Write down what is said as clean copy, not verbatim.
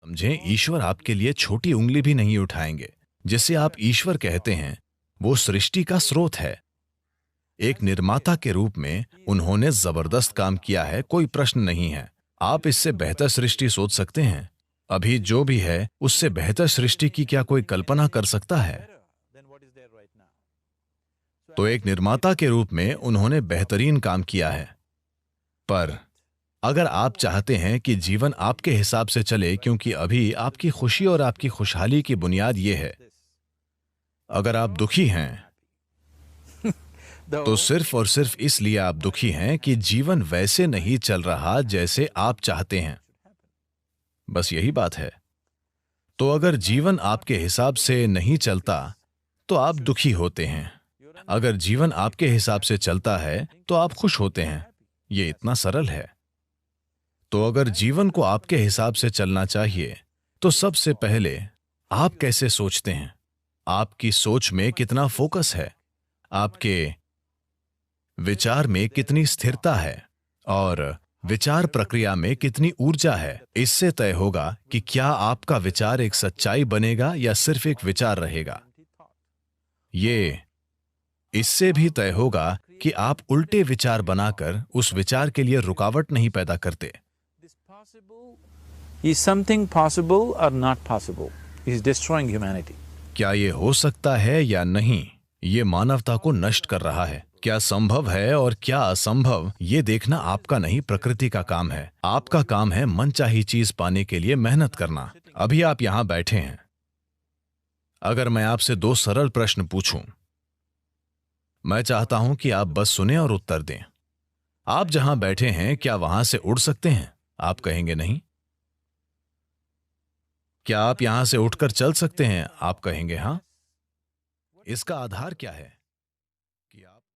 समझें, ईश्वर आपके लिए छोटी उंगली भी नहीं उठाएंगे। जिसे आप ईश्वर कहते हैं, वो सृष्टि का स्रोत है। एक निर्माता के रूप में उन्होंने जबरदस्त काम किया है, कोई प्रश्न नहीं है। आप इससे बेहतर सृष्टि सोच सकते हैं? अभी जो भी है, उससे बेहतर सृष्टि की क्या कोई कल्पना कर सकता है? तो एक निर्माता के रूप में उन्होंने बेहतरीन काम किया है। पर अगर आप चाहते हैं कि जीवन आपके हिसाब से चले, क्योंकि अभी आपकी खुशी और आपकी खुशहाली की बुनियाद यह है, अगर आप दुखी हैं तो सिर्फ और सिर्फ इसलिए आप दुखी हैं कि जीवन वैसे नहीं चल रहा जैसे आप चाहते हैं। बस यही बात है। तो अगर जीवन आपके हिसाब से नहीं चलता तो आप दुखी होते हैं। अगर जीवन आपके हिसाब से चलता है तो आप खुश होते हैं। ये इतना सरल है। तो अगर जीवन को आपके हिसाब से चलना चाहिए तो सबसे पहले आप कैसे सोचते हैं? आपकी सोच में कितना फोकस है? आपके विचार में कितनी स्थिरता है? और विचार प्रक्रिया में कितनी ऊर्जा है? इससे तय होगा कि क्या आपका विचार एक सच्चाई बनेगा या सिर्फ एक विचार रहेगा। ये इससे भी तय होगा कि आप उल्टे विचार बनाकर उस विचार के लिए रुकावट नहीं पैदा करते। Is something possible or not possible? Is destroying humanity. क्या ये हो सकता है या नहीं, ये मानवता को नष्ट कर रहा है। क्या संभव है और क्या असंभव, ये देखना आपका नहीं, प्रकृति का काम है। आपका काम है मनचाही चीज पाने के लिए मेहनत करना। अभी आप यहां बैठे हैं। अगर मैं आपसे दो सरल प्रश्न पूछूं, मैं चाहता हूं कि आप बस सुने और उत्तर दें। आप जहां बैठे हैं, क्या वहां से उड़ सकते हैं? आप कहेंगे नहीं। क्या आप यहां से उठकर चल सकते हैं? आप कहेंगे हां। इसका आधार क्या है?